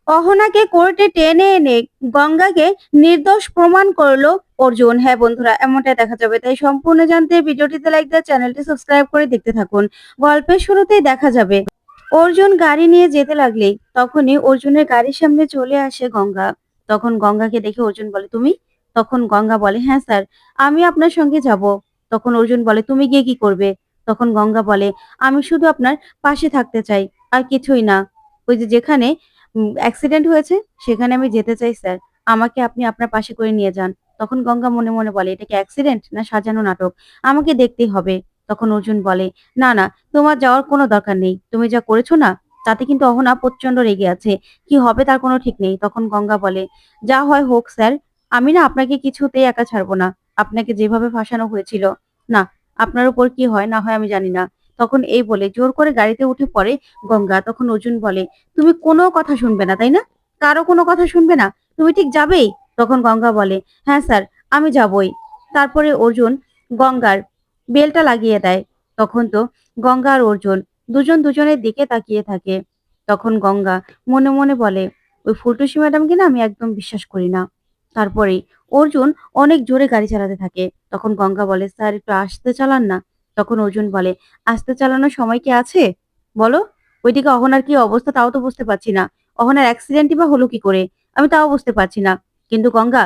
অহনাকে কোর্টে টেনে এনে গঙ্গাকে নির্দোষ প্রমাণ করলো অর্জুন। হ্যাঁ বন্ধুরা, এমনটাই দেখা যাবে। তাই সম্পূর্ণ জানতে ভিডিওটিতে লাইক দিয়ে চ্যানেলটি সাবস্ক্রাইব করে দেখতে থাকুন। গল্পের শুরুতেই দেখা যাবে অর্জুন গাড়ি নিয়ে যেতে লাগলেই তখনই অর্জুনের গাড়ির সামনে চলে আসে গঙ্গা। তখন গঙ্গাকে দেখে অর্জুন বলে, তুমি? তখন গঙ্গা বলে, হ্যাঁ স্যার, আমি আপনার সঙ্গে যাব। তখন অর্জুন বলে, তুমি গিয়ে কি করবে? তখন গঙ্গা বলে, আমি শুধু আপনার পাশে থাকতে চাই, আর কিছুই না। ওই যে যেখানে অ্যাক্সিডেন্ট হয়েছে সেখানে আমি যেতে চাই স্যার। আমাকে আপনি আপনার পাশে করে নিয়ে যান। তখন গঙ্গা মনে মনে বলে, এটা কি অ্যাক্সিডেন্ট না সাজানো নাটক? আমাকে দেখতেই হবে। তখন অর্জুন বলে, না না, তোমার যাওয়ার কোনো দরকার নেই। তুমি যা করেছো না, তাতে কিন্তু অহনা প্রচন্ড রেগে আছে। কি হবে তার কোনো ঠিক নেই। তখন গঙ্গা বলে, যা হয় হোক স্যার, আমি না আপনাকে কিছুতেই একা ছাড়বো না। আপনাকে যেভাবে ফাঁসানো হয়েছিল, না, আপনার উপর কি হয় না হয় আমি জানি না। তখন এই বলে জোর করে গাড়িতে উঠে পড়ে গঙ্গা। তখন অর্জুন বলে, তুমি কোনো কথা শুনবে না, তাই না? কারো কোনো কথা শুনবে না? তুমি ঠিক যাবেই? তখন গঙ্গা বলে, হ্যাঁ স্যার, আমি যাবই। তারপরে অর্জুন গঙ্গার বেলটা লাগিয়ে দেয়। তখন তো গঙ্গা আর অর্জুন দুজন দুজনের দিকে তাকিয়ে থাকে। তখন গঙ্গা মনে মনে বলে, ওই ফুলটুসি ম্যাডামকে না আমি একদম বিশ্বাস করি না। তারপরে অর্জুন অনেক জোরে গাড়ি চালাতে থাকে। তখন গঙ্গা বলে, স্যার একটু আস্তে চালান না। তখন অর্জুন বলে, আস্তে চালানোর সময় কি আছে? বলো। ওইদিকে অহনার কি অবস্থা তাও তো বুঝতে পারছি না। অহনার অ্যাক্সিডেন্টই বা হলো কি করে? আমি তাও বুঝতে পারছি না। কিন্তু গঙ্গা,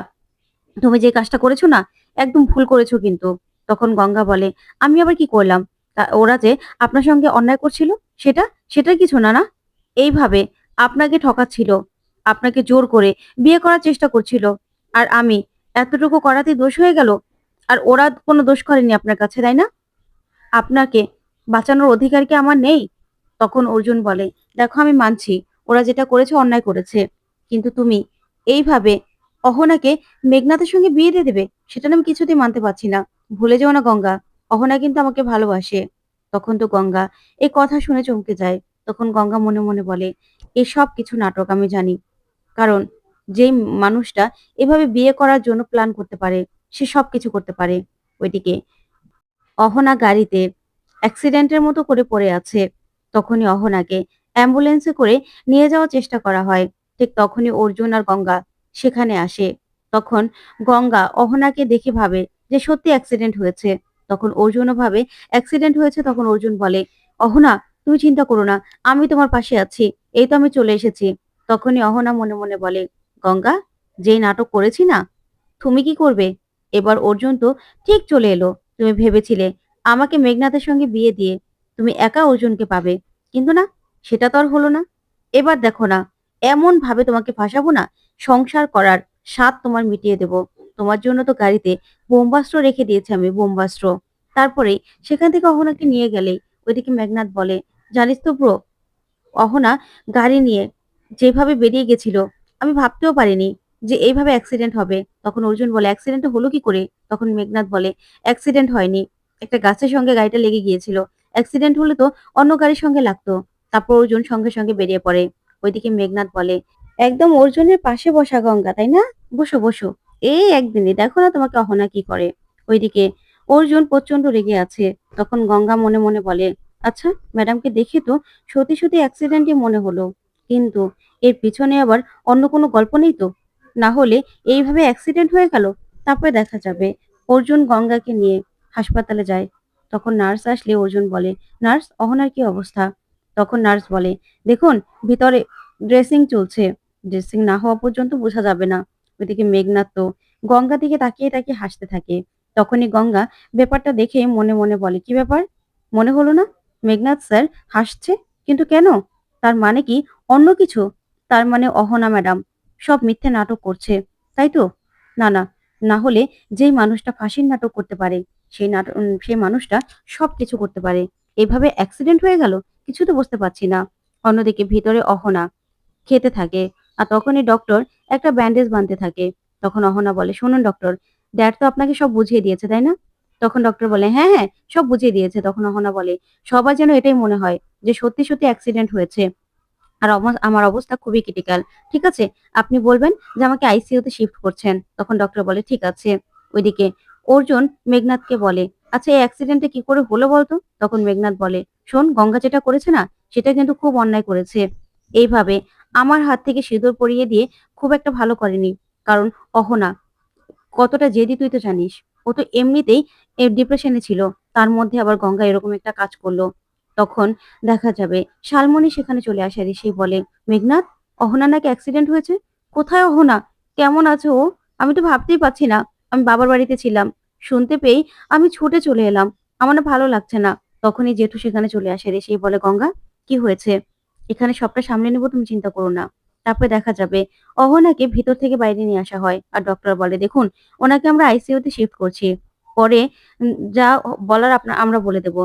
তুমি যে কাজটা করেছো না, একদম ভুল করেছো কিন্তু। তখন গঙ্গা বলে, আমি আবার কি করলাম? ওরা যে আপনার সঙ্গে অন্যায় করছিল, সেটা সেটার কিছু না, না? এইভাবে আপনাকে ঠকাচ্ছিল, আপনাকে জোর করে বিয়ে করার চেষ্টা করছিল। আর আমি এতটুকু করাতেই দোষ হয়ে গেল? আর ওরা কোনো দোষ করেনি আপনার কাছে, তাই না? আপনাকে বাঁচানোর অধিকার কি আমার নেই? তখন অর্জুন বলে, দেখো আমি মানছি ওরা যেটা করেছে অন্যায় করেছে। কিন্তু তুমি এইভাবে অহনাকে মেঘনাথের সঙ্গে বিয়ে দিয়ে দেবে, সেটা না আমি কিছুতেই মানতে পারছি না। ভুলে যেও না গঙ্গা, অহনা কিন্তু আমাকে ভালোবাসে। তখন তো গঙ্গা এই কথা শুনে চমকে যায়। তখন গঙ্গা মনে মনে বলে, এসব কিছু নাটক আমি জানি। কারণ যেই মানুষটা এভাবে বিয়ে করার জন্য প্ল্যান করতে পারে, সে সবকিছু করতে পারে। ওইদিকে অহনা গাড়িতে অ্যাক্সিডেন্টের মতো করে পড়ে আছে। তখনই অহনাকে অ্যাম্বুলেন্সে করে নিয়ে যাওয়ার চেষ্টা করা হয়। ঠিক তখনই অর্জুন আর গঙ্গা সেখানে আসে। তখন গঙ্গা অহনাকে দেখে ভাবে যে সত্যি অ্যাক্সিডেন্ট হয়েছে। তখন অর্জুনও ভাবে অ্যাক্সিডেন্ট হয়েছে। তখন অর্জুন বলে, অহনা তুমি চিন্তা করো না, আমি তোমার পাশে আছি। এই তো আমি চলে এসেছি। তখনই অহনা মনে মনে বলে, গঙ্গা, যেই নাটক করেছি না, তুমি কি করবে? এবার অর্জুন তো ঠিক চলে এলো। তুমি ভেবেছিলে আমাকে মেঘনাথের সঙ্গে বিয়ে দিয়ে তুমি একা অর্জুনকে পাবে। কিন্তু না, সেটা তো আর হলো না। এবার দেখো না, এমন ভাবে তোমাকে ফাঁসাবো না, সংসার করার স্বাদ তোমার মিটিয়ে দেব। তোমার জন্য তো গাড়িতে বোমাস্ত্র রেখে দিয়েছি আমি, বোমাস্ত্র। তারপরে সেখান থেকে অহনাকে নিয়ে গেলেই ওইদিকে মেঘনাথ বলে, জানিস তো ব্রো, অহনা গাড়ি নিয়ে যেভাবে বেরিয়ে গেছিল, আমি ভাবতেও পারিনি যে এইভাবে অ্যাক্সিডেন্ট হবে। তখন অর্জুন বলে, অ্যাক্সিডেন্ট হলো কি করে? তখন মেঘনাথ বলে, অ্যাক্সিডেন্ট হয়নি, একটা গাছের সঙ্গে গাড়িটা লেগে গিয়েছিল। অ্যাক্সিডেন্ট হলে তো অন্য গাড়ির সঙ্গে লাগতো। তারপর অর্জুন সঙ্গে সঙ্গে বেরিয়ে পড়ে। ওইদিকে মেঘনাথ বলে, একদম অর্জুনের পাশে বসা গঙ্গা, তাই না? বসো বসো, এই একদিনই দেখো না তোমাকে অহনা কি করে। ওইদিকে অর্জুন প্রচন্ড রেগে আছে। তখন গঙ্গা মনে মনে বলে, আচ্ছা, ম্যাডামকে দেখে তো সত্যি সত্যি অ্যাক্সিডেন্টই মনে হলো। কিন্তু এর পিছনে আবার অন্য কোনো গল্প নেই তো? না হলে এইভাবে অ্যাক্সিডেন্ট হয়ে গেল? তারপরে দেখা যাবে। অর্জুন গঙ্গাকে নিয়ে হাসপাতালে যায়। তখন নার্স আসলে অর্জুন বলে, নার্স, অহনার কি অবস্থা? তখন নার্স বলে, দেখুন, ভিতরে ড্রেসিং চলছে। ড্রেসিং না হওয়া পর্যন্ত বোঝা যাবে না। ওইদিকে মেঘনাথ তো গঙ্গা দিকে তাকিয়ে তাকিয়ে হাসতে থাকে। তখনই গঙ্গা ব্যাপারটা দেখে মনে মনে বলে, কি ব্যাপার? মনে হলো না মেঘনাথ স্যার হাসছে? কিন্তু কেন? তার মানে কি অন্য কিছু? তার মানে অহনা ম্যাডাম সব মিথ্যে নাটক করছে, তাই তো? না না, না হলে যেই মানুষটা ফাঁসির নাটক করতে পারে, সেই মানুষটা সবকিছু করতে পারে। এভাবে অ্যাক্সিডেন্ট হয়ে গেল, কিছু তো বুঝতে পারছি না। অন্যদিকে ভিতরে অহনা খেতে থাকে। আর তখনই ডক্টর একটা ব্যান্ডেজ বাঁধতে থাকে। তখন অহনা বলে, শুনুন ডক্টর, ড্যাড তো আপনাকে সব বুঝিয়ে দিয়েছে, তাই না? তখন ডক্টর বলে, হ্যাঁ হ্যাঁ, সব বুঝিয়ে দিয়েছে। তখন অহনা বলে, সবার যেন এটাই মনে হয় যে সত্যি সত্যি অ্যাক্সিডেন্ট হয়েছে। আর আমার অবস্থা খুবই ক্রিটিক্যাল। ঠিক আছে? আপনি বলবেন যে আমাকে আইসিইউ তে শিফট করছেন। তখন ডক্টর বলে, ঠিক আছে। ওইদিকে অর্জুন মেঘনাথকে বলে, আচ্ছা এই অ্যাক্সিডেন্টটা কি করে হলো বলতো? তখন মেঘনাথ বলে, শোন, গঙ্গা যেটা করেছে না, সেটা কিন্তু খুব অন্যায় করেছে। এইভাবে আমার হাত থেকে সিঁদুর পরিয়ে দিয়ে খুব একটা ভালো করেনি। কারণ অহনা কতটা জেদি তুই তো জানিস। ও তো এমনিতেই ডিপ্রেশনে ছিল। তার মধ্যে আবার গঙ্গা এরকম একটা কাজ করল। তখন দেখা যাবে শালমণি সেখানে চলে আসে আর এসেই বলে, "মেঘনাদ, অহনার নাকি অ্যাক্সিডেন্ট হয়েছে? কোথায় অহনা? কেমন আছে ও? আমি তো ভাবতেই পারছি না। আমি বাবার বাড়িতে ছিলাম। শুনতে পেয়েই আমি ছুটে চলে এলাম। আমার না ভালো লাগছে না।" তখনই জেঠু সেখানে চলে আসে আর এসেই বলে, "গঙ্গা, কি হয়েছে? এখানে সবটা সামলে নেব, তুমি চিন্তা করো না।" তারপরে দেখা যাবে অহনাকে ভিতর থেকে বাইরে নিয়ে আসা হয়। আর ডক্টর বলে, "দেখুন, ওনাকে আমরা আইসিইউ তে শিফট করছি। পরে যা বলার আমরা বলে দেব।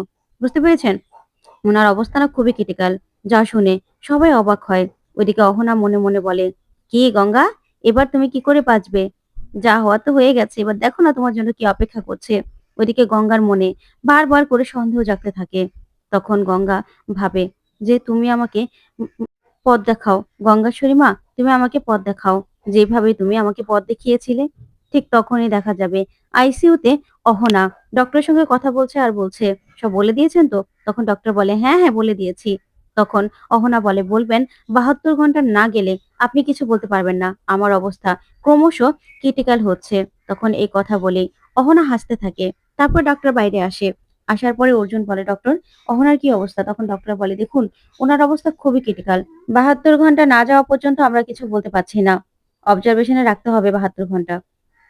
বুঝতে পেরেছেন? উনার অবস্থা না খুবই ক্রিটিক্যাল।" যা শুনে সবাই অবাক হয়। ওইদিকে অহনা মনে মনে বলে, "কি গঙ্গা, এবার তুমি কি করে বাঁচবে? যা হওয়ার তো হয়ে গেছে। এবার দেখো না তোমার জন্য কি অপেক্ষা করছে।" ওইদিকে গঙ্গার মনে বারবার করে সন্দেহ জাগতে থাকে। তখন গঙ্গা ভাবে যে, "তুমি আমাকে পথ দেখাও। গঙ্গাশ্বরী মা, তুমি আমাকে পথ দেখাও। যেভাবে তুমি আমাকে পথ দেখিয়েছিলে।" ঠিক তখনই দেখা যাবে আইসিইউতে অহনা ডক্টরের সঙ্গে কথা বলছে আর বলছে, "সব বলে দিয়েছেন তো?" তখন ডক্টর বলে, "হ্যাঁ, হ্যাঁ, বলে দিয়েছি।" তখন অহনা বলে, "বলবেন ৭২ ঘন্টা না গেলে আপনি কিছু বলতে পারবেন না। আমার অবস্থা ক্রমশ ক্রিটিক্যাল হচ্ছে।" তখন এই কথা বলেই অহনা হাসতে থাকে। তারপর ডক্টর বাইরে আসে। আসার পরে অর্জুন বলে, "ডক্টর, অহনার কি অবস্থা?" তখন ডক্টর বলে, "দেখুন, উনার অবস্থা খুবই ক্রিটিক্যাল। ৭২ ঘন্টা না যাওয়া পর্যন্ত আমরা কিছু বলতে পারছি না। অবজারভেশনে রাখতে হবে ৭২ ঘন্টা।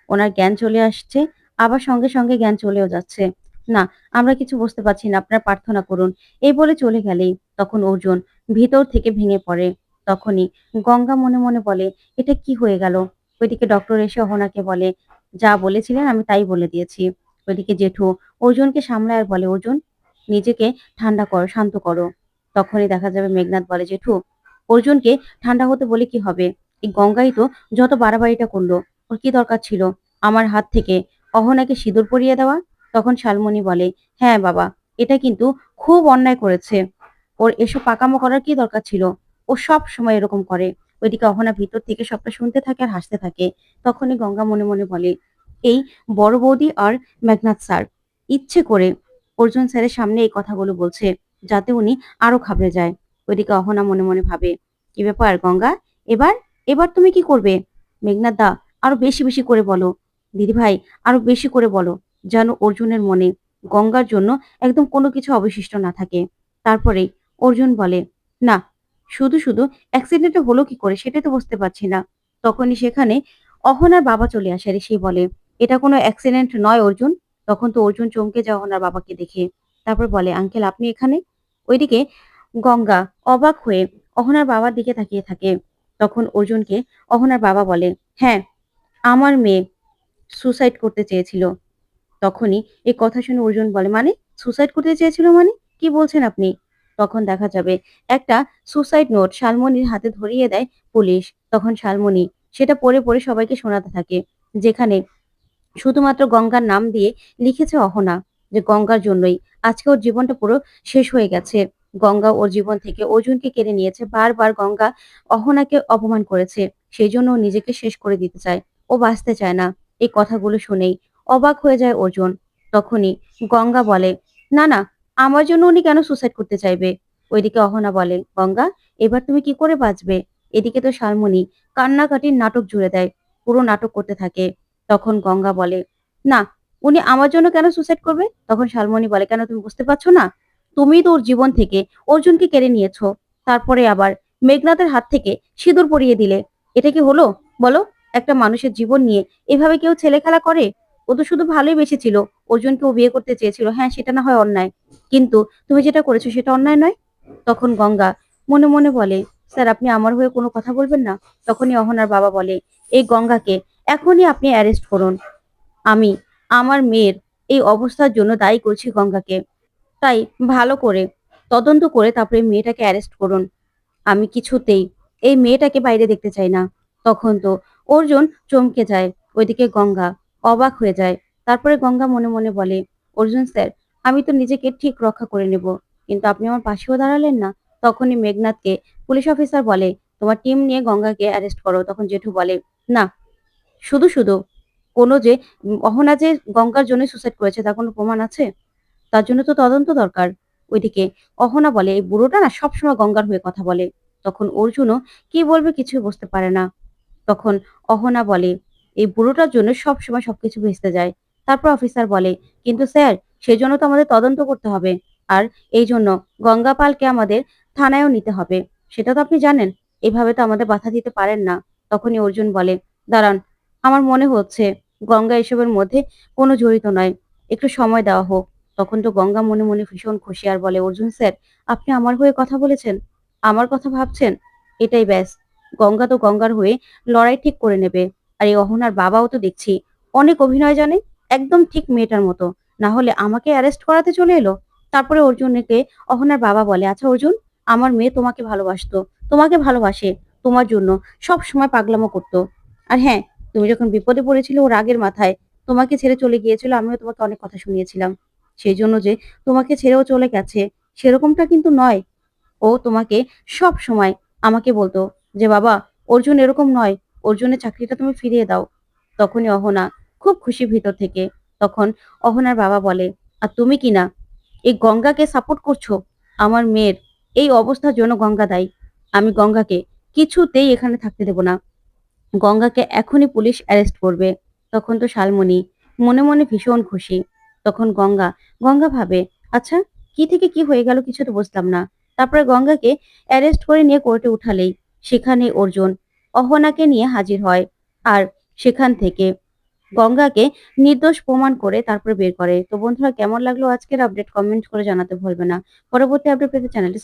উনার জ্ঞান চলে আসছে, আবার সঙ্গে, সঙ্গে জ্ঞান চলেও যাচ্ছে। না, আমরা কিছু বুঝতে পারছি না। আপনারা প্রার্থনা করুন।" এই বলে চলে গেলেই তখন অর্জুন ভিতর থেকে ভেঙে পড়ে। তখনই গঙ্গা মনে, মনে বলে, "এটা কি হয়ে গেল?" ওইদিকে ডক্টর এসে অহনাকে বলে, "যা বলেছিলেন আমি তাই বলে দিয়েছি।" ওইদিকে জেঠু অর্জুনকে সামলায় আর বলে, "অর্জুন, নিজেকে ঠান্ডা করো, শান্ত করো।" তখনই দেখা যাবে মেঘনাদ বলে, "জেঠু, অর্জুনকে ঠান্ডা হতে বলে কি হবে? এই গঙ্গাই তো যত বাড়াবাড়িটা করলো। ওর কি দরকার ছিল আমার হাত থেকে অহনাকে সিঁদুর পরিয়ে দেওয়া?" তখন শালমণি বলে, "হ্যাঁ বাবা, এটা কিন্তু খুব অন্যায় করেছে। ওর এসব পাকামো করার কি দরকার ছিল? ও সব সময় এরকম করে।" ওইদিকে অহনা ভিতর থেকে সবটা শুনতে থাকে আর হাসতে থাকে। তখনই গঙ্গা মনে, মনে বলে, "এই বড় বৌদি আর মেঘনাদ স্যার ইচ্ছে করে অর্জুন স্যারের সামনে এই কথাগুলো বলছে, যাতে উনি আরো ঘাবড়ে যায়।" ওইদিকে অহনা মনে, মনে ভাবে, "কি ব্যাপার গঙ্গা? এবার এবার তুমি কি করবে? মেঘনাদ দা, আরো বেশি, বেশি করে বলো। দিদিভাই, আরো বেশি করে বলো। যেন অর্জুনের মনে গঙ্গার জন্য একদম কোনো কিছু অবশিষ্ট না থাকে।" তারপরেই অর্জুন বলে, "না, শুধু, শুধু অ্যাক্সিডেন্টটা হলো কি করে সেটাই তো বুঝতে পারছি না।" তখনই সেখানে অহনার বাবা চলে আসে আর এসেই বলে, "এটা কোনো অ্যাক্সিডেন্ট নয় অর্জুন।" তখন তো অর্জুন চমকে যায় অহনার বাবাকে দেখে। তারপর বলে, "আঙ্কেল, আপনি এখানে?" ওইদিকে গঙ্গা অবাক হয়ে অহনার বাবার দিকে তাকিয়ে থাকে। তখন অর্জুনকে অহনার বাবা বলে, "হ্যাঁ, আমার মেয়ে সুসাইড করতে চেয়েছিল।" তখনই এই কথা শুনে অর্জুন বলে, "মানে? সুসাইড করতে চেয়েছিল মানে? কি বলছেন আপনি?" তখন দেখা যাবে একটা সুসাইড নোট শালমণির হাতে ধরিয়ে দেয় পুলিশ। তখন শালমণি সেটা পড়ে, পড়ে সবাইকে শোনাতে থাকে। যেখানে শুধুমাত্র গঙ্গার নাম দিয়ে লিখেছে অহনা, যে গঙ্গার জন্যই আজকে ওর জীবনটা পুরো শেষ হয়ে গেছে। গঙ্গা ওর জীবন থেকে অর্জুনকে কেড়ে নিয়েছে। বারবার গঙ্গা অহনাকে অপমান করেছে। সেজন্য ও নিজেকে শেষ করে দিতে চায়। ও বাঁচতে চায় না। এই কথাগুলো শুনেই অবাক হয়ে যায় অর্জুন। তখনই গঙ্গা বলে, "না, না, আমার জন্য উনি কেন সুসাইড করতে চাইবে?" ওইদিকে অহনা বলে, "গঙ্গা, এবার তুমি কি করে বাঁচবে?" এদিকে তো শালমণি কান্নাকাটির নাটক জুড়ে দেয়। পুরো নাটক করতে থাকে। তখন গঙ্গা বলে, "না, উনি আমার জন্য কেন সুসাইড করবে?" তখন শালমণি বলে, "কেন তুমি বুঝতে পারছো না? তুমিই তো ওর জীবন থেকে অর্জুনকে কেড়ে নিয়েছো। তারপরে আবার মেঘনাদের হাত থেকে সিঁদুর পরিয়ে দিলে। এটা কি হলো? বলো? একটা মানুষের জীবন নিয়ে এভাবে কেউ ছেলেখেলা করে? ও তো শুধু ভালোই বেসেছিল। অর্জুনকে ও বিয়ে করতে চেয়েছিল। হ্যাঁ, সেটা না হয় অন্যায়। কিন্তু তুমি যেটা করেছো সেটা অন্যায় নয়?" তখন গঙ্গা মনে, মনে বলে, "স্যার, আপনি আমার হয়ে কোনো কথা বলবেন না?" তখনই অহনার বাবা বলে, "এই গঙ্গাকে এখনই আপনি অ্যারেস্ট করুন। আমি আমার মেয়ের এই অবস্থার জন্য দায়ী করছি গঙ্গাকে। তাই ভালো করে তদন্ত করে তারপরে মেয়েটাকে অ্যারেস্ট করুন। আমি কিছুতেই এই মেয়েটাকে বাইরে দেখতে চাই না।" তখন তো অর্জুন চমকে যায়। ওইদিকে গঙ্গা অবাক হয়ে যায়। তারপরে গঙ্গা মনে, মনে বলে, "অর্জুন স্যার, আমি তো নিজেকে ঠিক রক্ষা করে নেব। কিন্তু আপনি আমার পাশেও দাঁড়ালেন না।" তখনই মেঘনাদকে পুলিশ অফিসার বলে, "তোমার টিম নিয়ে গঙ্গাকে অ্যারেস্ট করো।" তখন জেঠু বলে, "না, শুধু, শুধু কোনো যে অহনা যে গঙ্গার জন্য সুসাইড করেছে তার কোনো প্রমাণ আছে? তার জন্য তো তদন্ত দরকার।" ওইদিকে অহনা বলে, "এই বুড়োটা না সবসময় গঙ্গার হয়ে কথা বলে। তখন অর্জুনও কি বলবে কিছুই বুঝতে পারে না। তখন অহনা বলে, এই বুড়োটার জন্য সবসময় সবকিছু ভেস্তে যায়। তারপর অফিসার বলে, কিন্তু স্যার, সেজন্য তো আমাদের তদন্ত করতে হবে। আর এই জন্য গঙ্গা পালকে আমাদের থানায়ও নিতে হবে। সেটা তো আপনি জানেন। এভাবে তো আমাদের বাধা দিতে পারেন না। তখনই অর্জুন বলে, দাঁড়ান, আমার মনে হচ্ছে গঙ্গা এসবের মধ্যে কোনো জড়িত নয়। একটু সময় দেওয়া হোক। তখন তো গঙ্গা মনে মনে ভীষণ খুশি আর বলে, অর্জুন স্যার, আপনি আমার হয়ে কথা বলেছেন, আমার কথা ভাবছেন, এটাই ব্যাস। গঙ্গা তো গঙ্গার হয়ে লড়াই ঠিক করে নেবে। আর এই অহনার বাবাও তো দেখছি অনেক অভিনয় জানে, একদম ঠিক মেয়েটার মতো। না হলে আমাকে অ্যারেস্ট করাতে চলে এলো। তারপরে অর্জুনকে অহনার বাবা বলে, আচ্ছা অর্জুন, আমার মেয়ে তোমাকে ভালোবাসতো, তোমাকে ভালোবাসে, তোমার জন্য সব সময় পাগলামো করতো। আর হ্যাঁ, তুমি যখন বিপদে পড়েছিলে ও রাগের মাথায় তোমাকে ছেড়ে চলে গিয়েছিল, আমিও তোমাকে অনেক কথা শুনিয়েছিলাম। সেই জন্য যে তোমাকে ছেড়েও চলে গেছে, সেরকমটা কিন্তু নয়। ও তোমাকে সব সময় আমাকে বলতো যে, বাবা, অর্জুন এরকম নয়, অর্জুনের চাকরিটা তুমি ফিরিয়ে দাও। তখনই অহনা খুব খুশি ভিতর থেকে। তখন অহনার বাবা বলে, আর তুমি কি না এই গঙ্গাকে সাপোর্ট করছো? আমার মেয়ের এই অবস্থার জন্য গঙ্গা দায়ী। আমি গঙ্গাকে কিছুতেই এখানে থাকতে দেব না। গঙ্গাকে এখনই পুলিশ অ্যারেস্ট করবে। তখন তো শালমণি মনে মনে ভীষণ খুশি। তখন গঙ্গা ভাবে, আচ্ছা, কি থেকে কি হয়ে গেল কিছু তো বুঝলাম না। তারপরে গঙ্গাকে অ্যারেস্ট করে নিয়ে কোর্টে উঠালেই সেখানে অর্জুন অহনাকে নিয়ে হাজির হয়। আর সেখান থেকে গঙ্গাকে নির্দোষ প্রমাণ করে তারপরে বের করে। তো বন্ধুরা, কেমন লাগলো আজকের আপডেট? কমেন্ট করে জানাতে ভুলবে না। পরবর্তী আপডেট পেতে চ্যানেলটি